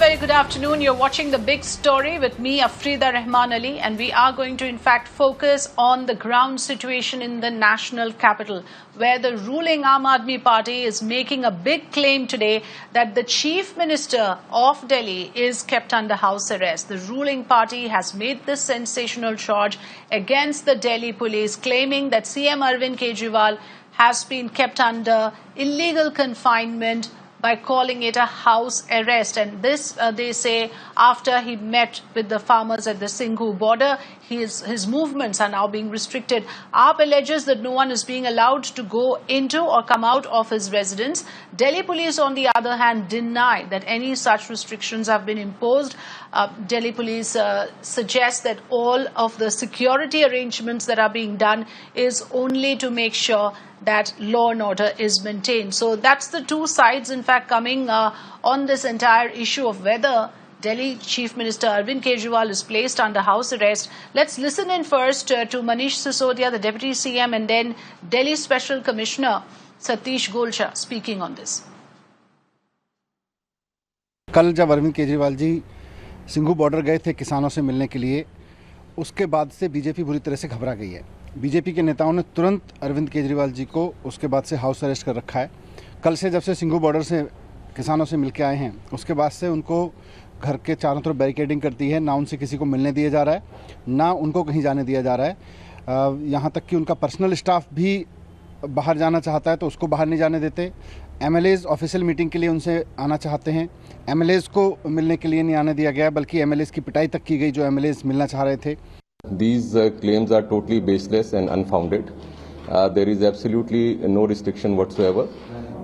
very good afternoon. You're watching The Big Story with me, Afrida Rahman Ali, and we are going to in fact focus on the ground situation in the national capital, where the ruling Aam Aadmi Party is making a big claim today that the Chief Minister of Delhi is kept under house arrest. The ruling party has made this sensational charge against the Delhi police, claiming that CM Arvind Kejriwal has been kept under illegal confinement by calling it a house arrest. And this, they say, after he met with the farmers at the Singhu border, his movements are now being restricted. AAP alleges that no one is being allowed to go into or come out of his residence. Delhi police, on the other hand, deny that any such restrictions have been imposed. Delhi police suggest that all of the security arrangements that are being done is only to make sure that law and order is maintained. So that's the two sides, in fact, coming on this entire issue of whether Delhi Chief Minister Arvind Kejriwal is placed under house arrest. Let's listen in first to Manish Sisodia, the Deputy CM, and then Delhi Special Commissioner Satish Golcha speaking on this. कल जब Arvind Kejriwal ji Singhu border गए थे किसानों से मिलने के लिए, उसके बाद से बीजेपी बुरी तरह से घबरा गई है। बीजेपी के नेताओं ने तुरंत अरविंद केजरीवाल जी को उसके बाद से हाउस अरेस्ट कर रखा है। कल से जब से सिंघू बॉर्डर से किसानों से मिलके आए हैं, उसके बाद से उनको घर के चारों तरफ बैरिकेडिंग करती है, ना उनसे किसी को मिलने दिया जा रहा है, ना उनको कहीं जाने दिया जा रहा है। यहाँ तक कि उनका पर्सनल स्टाफ भी बाहर जाना चाहता है तो उसको बाहर नहीं जाने देते। एमएलएज ऑफिशियल मीटिंग के लिए उनसे आना चाहते हैं, एमएलएज को मिलने के लिए नहीं आने दिया गया, बल्कि एमएलएज की पिटाई तक की गई जो एमएलएज मिलना चाह रहे थे। These claims are totally baseless and unfounded. There is absolutely no restriction whatsoever.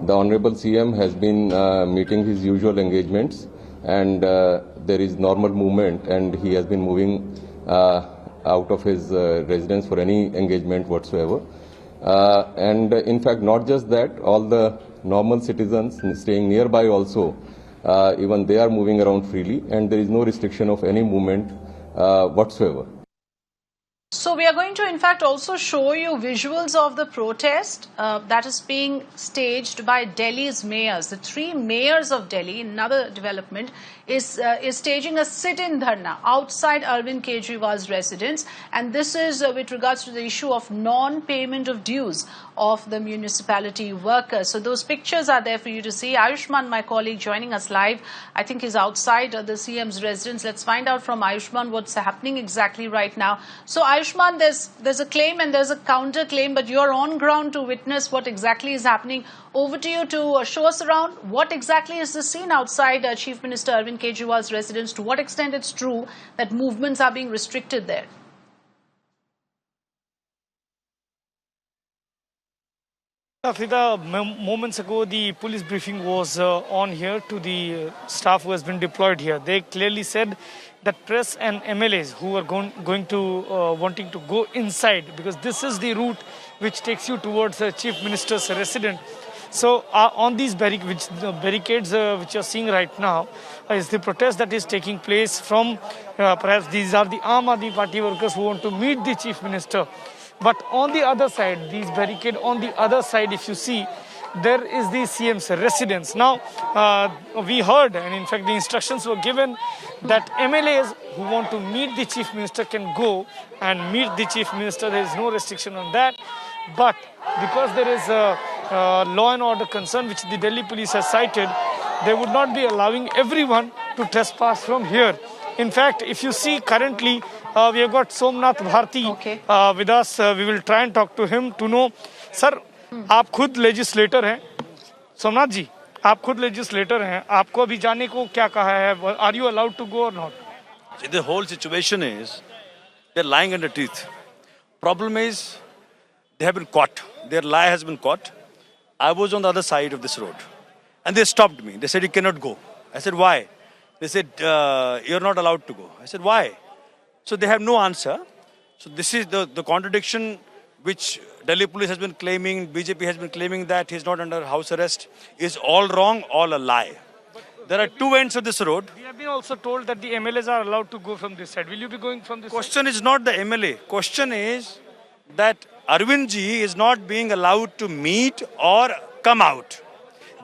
The Honorable CM has been meeting his usual engagements, and there is normal movement, and he has been moving out of his residence for any engagement whatsoever. And in fact, not just that, all the normal citizens staying nearby also, even they are moving around freely, and there is no restriction of any movement whatsoever. So we are going to in fact also show you visuals of the protest that is being staged by Delhi's mayors. The three mayors of Delhi, another development, is staging a sit-in dharna outside Arvind Kejriwal's residence, and this is with regards to the issue of non-payment of dues of the municipality workers. So those pictures are there for you to see. Ayushman, my colleague, joining us live. I think he's outside the CM's residence. Let's find out from Ayushman what's happening exactly right now. So Ayushman, there's a claim and there's a counter claim, but you're on ground to witness what exactly is happening. Over to you to show us around what exactly is the scene outside Chief Minister Arvind Kejriwal's residence. To what extent it's true that movements are being restricted there? Afrida, moments ago the police briefing was on here to the staff who has been deployed here. They clearly said that press and MLAs who are wanting to go inside, because this is the route which takes you towards the Chief Minister's residence. So on these barricades which you are seeing right now is the protest that is taking place from perhaps these are the Aam Aadmi Party workers who want to meet the Chief Minister. But on the other side, these barricades on the other side, if you see, there is the CM's residence. Now, we heard, and in fact the instructions were given, that MLAs who want to meet the Chief Minister can go and meet the Chief Minister. There is no restriction on that. But because there is a law and order concern which the Delhi police has cited, they would not be allowing everyone to trespass from here. In fact, if you see currently, we have got Somnath Bharti with us. We will try and talk to him to know. Sir, आप खुद legislator हैं, सोमनाथ जी, आप खुद legislator हैं, आपको अभी जाने को क्या कहा है? Are you allowed to go or not? See, the whole situation is they're lying under teeth. Problem is they have been caught. Their lie has been caught. I was on the other side of this road, and they stopped me. They said you cannot go. I said why? They said you're not allowed to go. I said why? So they have no answer. So this is the contradiction which Delhi police has been claiming, BJP has been claiming that he's not under house arrest, is all wrong, all a lie. There are two ends of this road. We have been also told that the MLAs are allowed to go from this side. Will you be going from this side? Question is not the MLA. Question is that Arvind ji is not being allowed to meet or come out.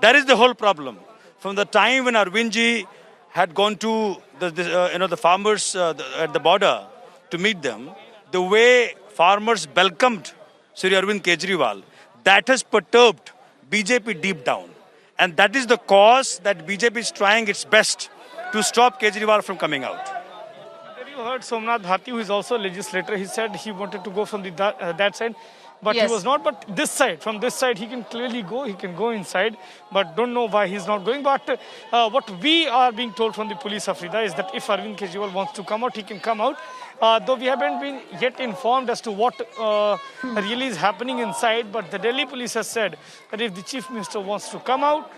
That is the whole problem. From the time when Arvind ji had gone to the farmers at the border to meet them, the way farmers welcomed Sri Arvind Kejriwal, that has perturbed BJP deep down. And that is the cause that BJP is trying its best to stop Kejriwal from coming out. Then you heard Somnath Bharti, who is also a legislator. He said he wanted to go from that side, but Yes. he was not. But this side, from this side, he can clearly go. He can go inside, but don't know why he's not going. But what we are being told from the police, Afrida, is that if Arvind Kejriwal wants to come out, he can come out. Though we haven't been yet informed as to what really is happening inside, but the Delhi police has said that if the Chief Minister wants to come out,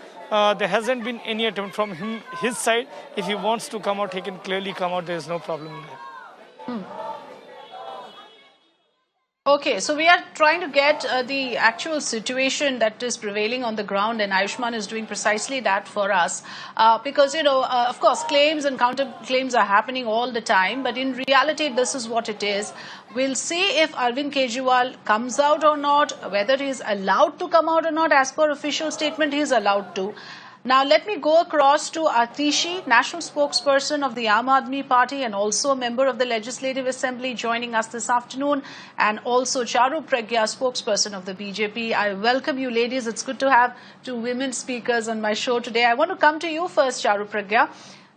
there hasn't been any attempt from his side. If he wants to come out, he can clearly come out. There is no problem in that. Okay, so we are trying to get the actual situation that is prevailing on the ground, and Ayushman is doing precisely that for us. Because, of course, claims and counter-claims are happening all the time, but in reality, this is what it is. We'll see if Arvind Kejriwal comes out or not, whether he is allowed to come out or not. As per official statement, he is allowed to. Now, let me go across to Atishi, national spokesperson of the Aam Aadmi Party and also a member of the Legislative Assembly, joining us this afternoon, and also Charu Pragya, spokesperson of the BJP. I welcome you, ladies. It's good to have two women speakers on my show today. I want to come to you first, Charu Pragya.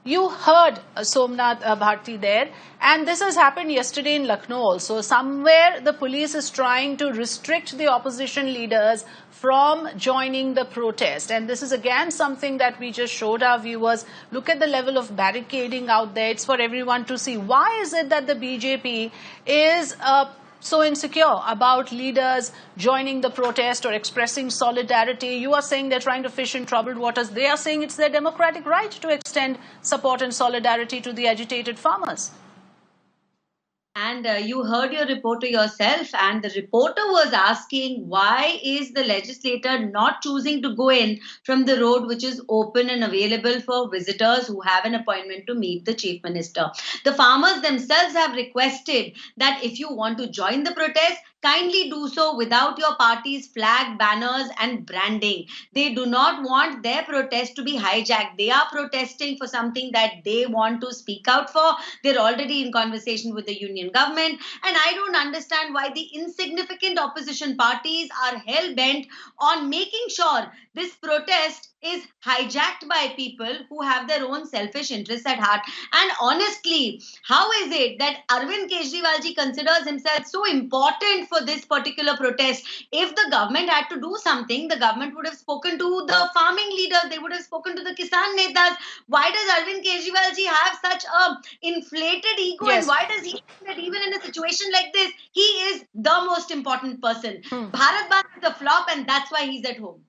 You heard Somnath Bharti there, and this has happened yesterday in Lucknow also. Somewhere the police is trying to restrict the opposition leaders from joining the protest. And this is again something that we just showed our viewers. Look at the level of barricading out there. It's for everyone to see. Why is it that the BJP is so insecure about leaders joining the protest or expressing solidarity? You are saying they're trying to fish in troubled waters. They are saying it's their democratic right to extend support and solidarity to the agitated farmers. And you heard your reporter yourself, and the reporter was asking why is the legislator not choosing to go in from the road which is open and available for visitors who have an appointment to meet the chief minister. The farmers themselves have requested that if you want to join the protest, kindly do so without your party's flag, banners and branding. They do not want their protest to be hijacked. They are protesting for something that they want to speak out for. They're already in conversation with the union government, and I don't understand why the insignificant opposition parties are hell-bent on making sure this protest is hijacked by people who have their own selfish interests at heart. And honestly, how is it that Arvind Kejriwal ji considers himself so important for this particular protest? If the government had to do something, the government would have spoken to the farming leaders, they would have spoken to the Kisan Netas. Why does Arvind Kejriwal ji have such a inflated ego? Yes. And why does he think that even in a situation like this, he is the most important person? Bharat Bandh is a flop, and that's why he's at home.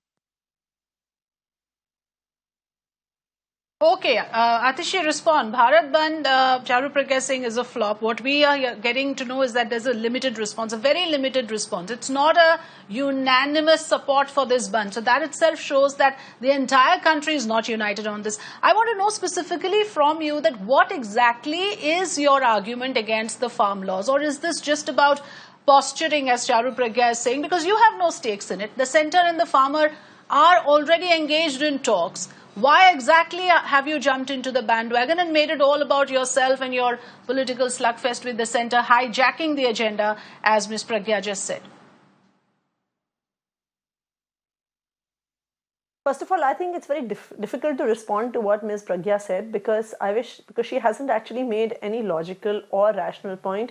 Okay, Atishi, respond. Bharat Bandh, Charu Pragya Singh, is a flop. What we are getting to know is that there's a limited response, a very limited response. It's not a unanimous support for this Bandh. So that itself shows that the entire country is not united on this. I want to know specifically from you that what exactly is your argument against the farm laws? Or is this just about posturing, as Charu Pragya is saying? Because you have no stakes in it. The centre and the farmer are already engaged in talks. Why exactly have you jumped into the bandwagon and made it all about yourself and your political slugfest with the centre, hijacking the agenda, as Ms. Pragya just said? First of all, I think it's very difficult to respond to what Ms. Pragya said because she hasn't actually made any logical or rational point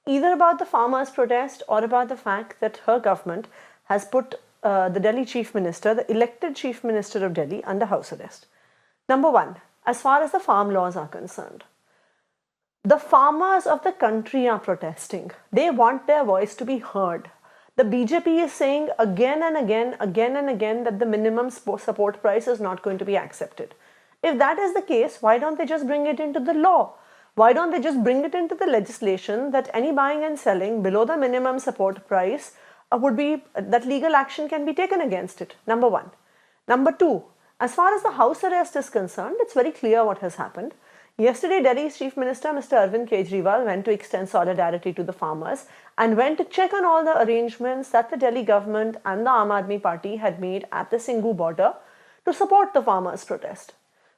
either about the farmers' protest or about the fact that her government has put the Delhi Chief Minister, the elected Chief Minister of Delhi, under house arrest. Number one, as far as the farm laws are concerned, the farmers of the country are protesting. They want their voice to be heard. The BJP is saying again and again that the minimum support price is not going to be accepted. If that is the case, why don't they just bring it into the law? Why don't they just bring it into the legislation that any buying and selling below the minimum support price that legal action can be taken against it? Number one. Number two, as far as the house arrest is concerned, it's very clear what has happened. Yesterday, Delhi's Chief Minister, Mr. Arvind Kejriwal, went to extend solidarity to the farmers and went to check on all the arrangements that the Delhi government and the Aam Aadmi Party had made at the Singhu border to support the farmers' protest.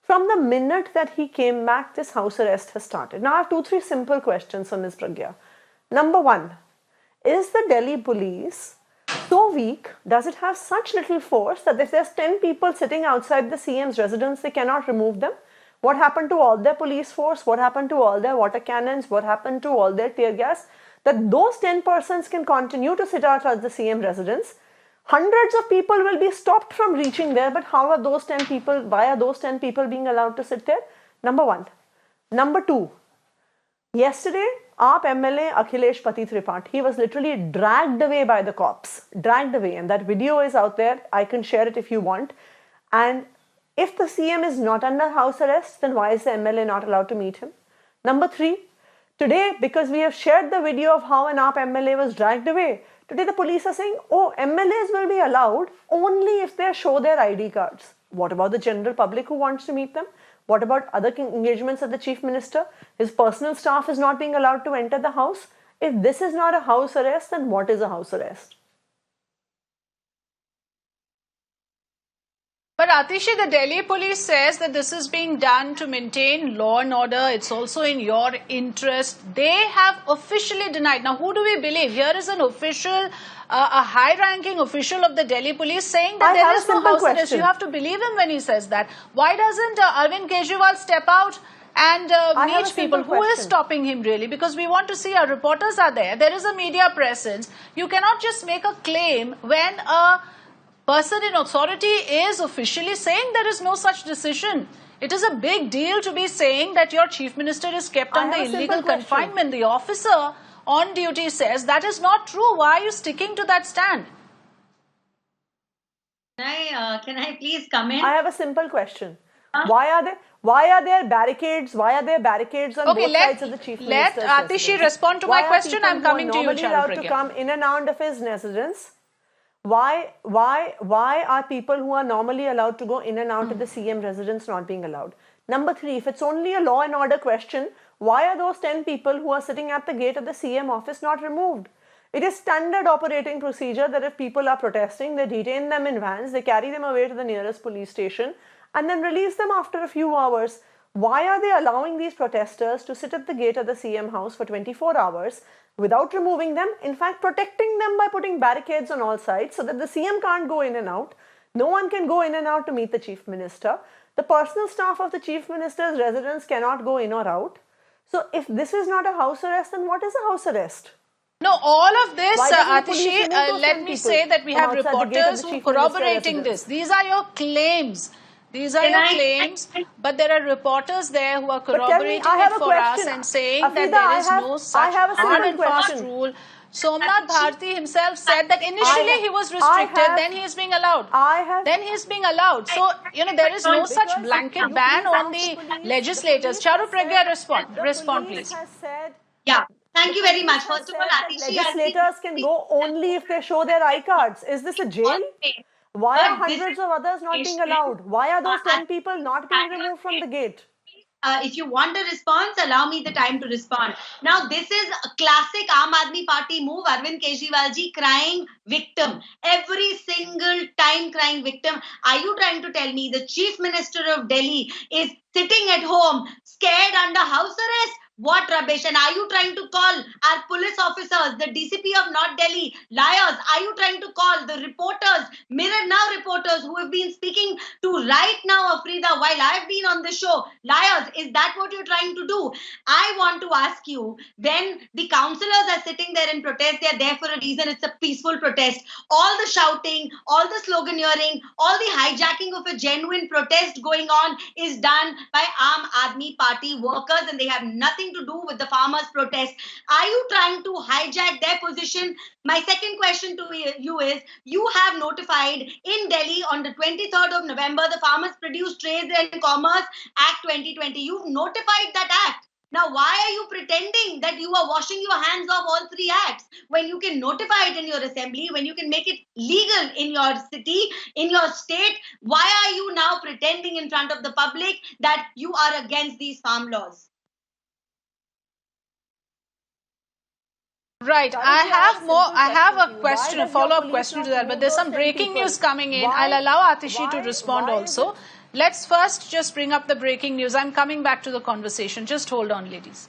From the minute that he came back, this house arrest has started. Now I have 2-3 simple questions for Ms. Pragya. Number one, is the Delhi police so weak? Does it have such little force that if there's 10 people sitting outside the CM's residence, they cannot remove them? What happened to all their police force? What happened to all their water cannons? What happened to all their tear gas? That those 10 persons can continue to sit outside the CM residence. Hundreds of people will be stopped from reaching there, but how are those 10 people, why are those 10 people being allowed to sit there? Number one. Number two, yesterday, AAP MLA Akhilesh Pati Tripathi, he was literally dragged away by the cops, dragged away, and that video is out there. I can share it if you want. And if the CM is not under house arrest, then why is the MLA not allowed to meet him? Number three, today, because we have shared the video of how an AAP MLA was dragged away, today the police are saying, oh, MLAs will be allowed only if they show their ID cards. What about the general public who wants to meet them? What about other engagements of the Chief Minister? His personal staff is not being allowed to enter the house. If this is not a house arrest, then what is a house arrest? But Atishi, the Delhi police says that this is being done to maintain law and order. It's also in your interest. They have officially denied. Now, who do we believe? Here is an official, a high-ranking official of the Delhi police saying that there is no house arrest. You have to believe him when he says that. Why doesn't Arvind Kejriwal step out and meet people? Who is stopping him really? Because we want to see our reporters are there. There is a media presence. You cannot just make a claim when a person in authority is officially saying there is no such decision. It is a big deal to be saying that your chief minister is kept under illegal confinement. The officer on duty says that is not true. Why are you sticking to that stand? Can I please come in? I have a simple question. Why are there barricades? Why are there barricades on both sides of the chief minister's Let Atishi respond to my question. I'm coming to you, Charu Pragya. Why are people normally allowed to come in and out of his residence? Why are people who are normally allowed to go in and out of the CM residence not being allowed? Number three, if it's only a law and order question, why are those 10 people who are sitting at the gate of the CM office not removed? It is standard operating procedure that if people are protesting, they detain them in vans, they carry them away to the nearest police station and then release them after a few hours. Why are they allowing these protesters to sit at the gate of the CM house for 24 hours without removing them? In fact, protecting them by putting barricades on all sides so that the CM can't go in and out. No one can go in and out to meet the chief minister. The personal staff of the chief minister's residence cannot go in or out. So if this is not a house arrest, then what is a house arrest? No, all of this, Atishi, let me say that we have reporters who are corroborating this. These are your claims. These are your claims, but there are reporters there who are corroborating it for us and saying that there is no such hard and fast rule. Somnath Bharti himself said that initially he was restricted, then he is being allowed. Then he is being allowed. So, there is no such blanket ban on the legislators. Charu Pragya, respond please. Yeah. Thank you very much. First of all, Atishi, legislators can go only if they show their I cards. Is this a jail? Why are hundreds of others not being allowed? Why are those 10 people not being removed from the gate? If you want a response, allow me the time to respond. Now, this is a classic Aam Aadmi Party move. Arvind Kejriwal ji crying victim. Every single time crying victim. Are you trying to tell me the Chief Minister of Delhi is sitting at home, scared under house arrest? What rubbish. And are you trying to call our police officers, the DCP of North Delhi, liars? Are you trying to call the reporters, Mirror Now reporters who have been speaking to right now, Afrida, while I've been on the show, liars? Is that what you're trying to do? I want to ask you, when the councillors are sitting there in protest, they're there for a reason. It's a peaceful protest. All the shouting, all the sloganeering, all the hijacking of a genuine protest going on is done by Aam Aadmi Party workers, and they have nothing to do with the farmers' protest. Are you trying to hijack their position? My second question to you is, you have notified in Delhi on the 23rd of November, the Farmers Produce Trade and Commerce Act 2020. You've notified that act. Now, why are you pretending that you are washing your hands of all three acts when you can notify it in your assembly, when you can make it legal in your city, in your state? Why are you now pretending in front of the public that you are against these farm laws? Right. I have a question, a follow-up question to that, but there's some breaking news coming in. I'll allow Atishi to respond also. Let's first just bring up the breaking news. I'm coming back to the conversation. Just hold on, ladies.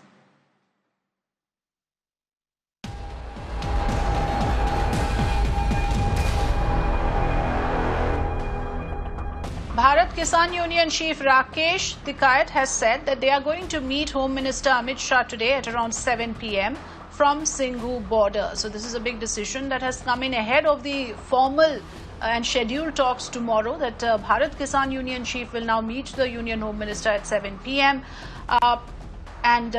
Bharat Kisan Union Chief Rakesh Tikait has said that they are going to meet Home Minister Amit Shah today at around 7 p.m. from Singhu border. So this is a big decision that has come in ahead of the formal and scheduled talks tomorrow, that Bharat Kisan Union Chief will now meet the Union Home Minister at 7 p.m.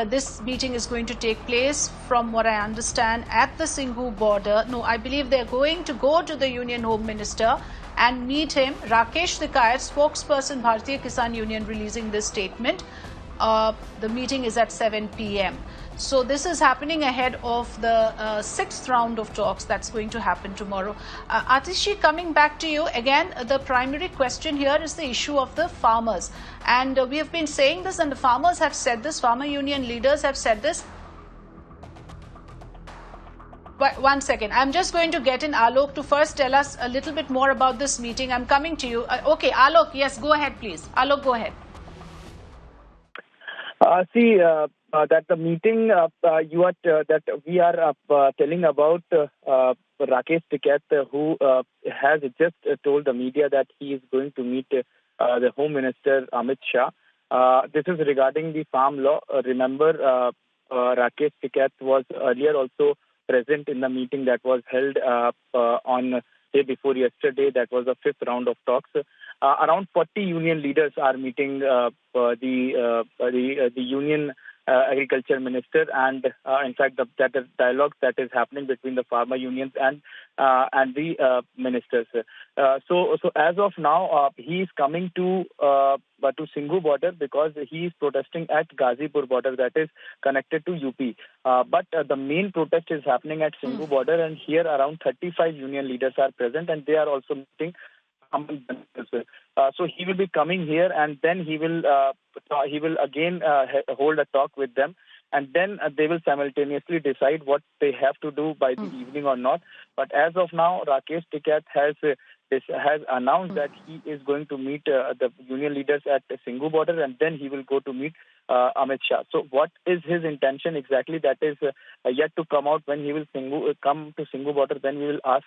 This meeting is going to take place, from what I understand, at the Singhu border. No, I believe they're going to go to the Union Home Minister and meet him. Rakesh Tikait, spokesperson Bharatiya Kisan Union, releasing this statement. The meeting is at 7 p.m. So this is happening ahead of the sixth round of talks that's going to happen tomorrow. Atishi, coming back to you again, the primary question here is the issue of the farmers. And we have been saying this, and the farmers have said this, farmer union leaders have said this. One second. I'm just going to get in Alok to first tell us a little bit more about this meeting. I'm coming to you. Okay, Alok, yes, go ahead, please. Alok, go ahead. That the meeting that we are telling about Rakesh Tikait, who has just told the media that he is going to meet the Home Minister Amit Shah. This is regarding the farm law. Remember, Rakesh Tikait was earlier also present in the meeting that was held on day before yesterday. That was the fifth round of talks. Around 40 union leaders are meeting the union agriculture minister, and in fact the dialogue that is happening between the farmer unions and the ministers. So as of now, he is coming to Singhu border because he is protesting at Ghazipur border, that is connected to UP. But the main protest is happening at Singhu border, and here around 35 union leaders are present, and they are also meeting. So he will be coming here, and then he will again hold a talk with them, and then they will simultaneously decide what they have to do by the evening or not. But as of now, Rakesh Tikait has announced that he is going to meet the union leaders at the Singhu border, and then he will go to meet Amit Shah. So what is his intention exactly? That is yet to come out. When he will come to Singhu border, then we will ask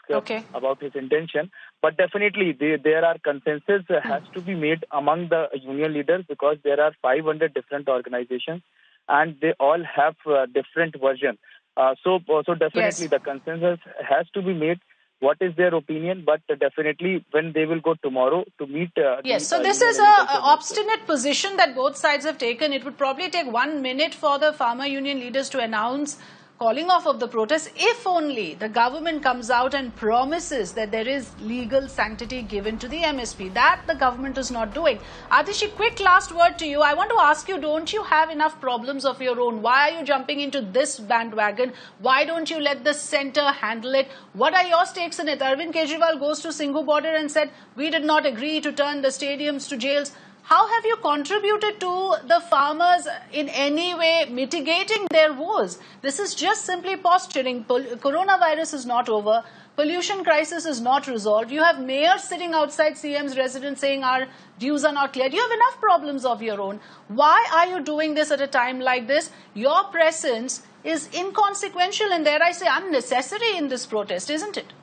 about his intention. But definitely there are consensus has to be made among the union leaders, because there are 500 different organizations and they all have different versions. So definitely the consensus has to be made. What is their opinion? But definitely when they will go tomorrow to meet... yes, so this is an obstinate position that both sides have taken. It would probably take 1 minute for the farmer union leaders to announce calling off of the protest, if only the government comes out and promises that there is legal sanctity given to the MSP. That the government is not doing. Atishi, quick last word to you. I want to ask you, don't you have enough problems of your own? Why are you jumping into this bandwagon? Why don't you let the centre handle it? What are your stakes in it? Arvind Kejriwal goes to Singhu border and said, we did not agree to turn the stadiums to jails. How have you contributed to the farmers in any way mitigating their woes? This is just simply posturing. Coronavirus is not over. Pollution crisis is not resolved. You have mayors sitting outside CM's residence saying our dues are not cleared. You have enough problems of your own. Why are you doing this at a time like this? Your presence is inconsequential and, dare I say, unnecessary in this protest, isn't it?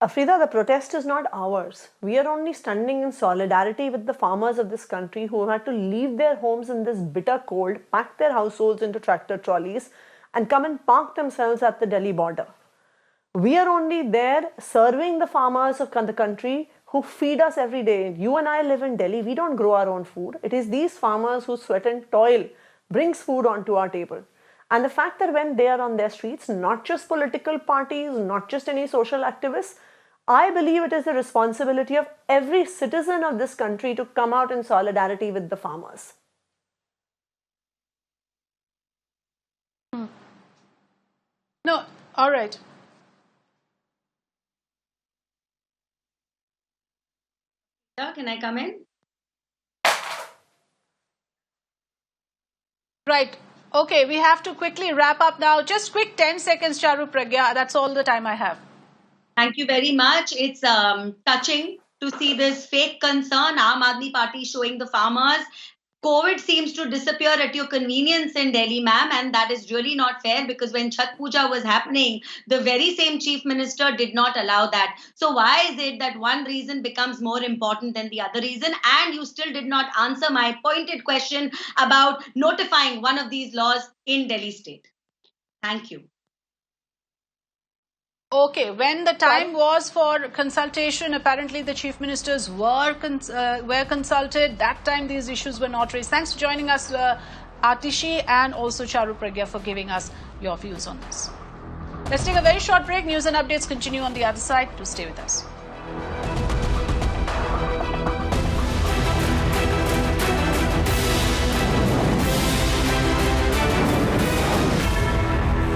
Afrida, the protest is not ours. We are only standing in solidarity with the farmers of this country who have had to leave their homes in this bitter cold, pack their households into tractor trolleys, and come and park themselves at the Delhi border. We are only there serving the farmers of the country who feed us every day. You and I live in Delhi. We don't grow our own food. It is these farmers whose sweat and toil brings food onto our table. And the fact that when they are on their streets, not just political parties, not just any social activists, I believe it is the responsibility of every citizen of this country to come out in solidarity with the farmers. No, all right. Can I come in? Right. Okay, we have to quickly wrap up now. Just quick 10 seconds, Charu Pragya. That's all the time I have. Thank you very much. It's touching to see this fake concern. Aam Aadmi Party showing the farmers. COVID seems to disappear at your convenience in Delhi, ma'am, and that is really not fair because when Chhat Puja was happening, the very same chief minister did not allow that. So why is it that one reason becomes more important than the other reason? And you still did not answer my pointed question about notifying one of these laws in Delhi state. Thank you. Okay, when the time was for consultation, apparently the chief ministers were consulted. That time these issues were not raised. Thanks for joining us, Atishi, and also Charu Pragya for giving us your views on this. Let's take a very short break. News and updates continue on the other side. Do stay with us.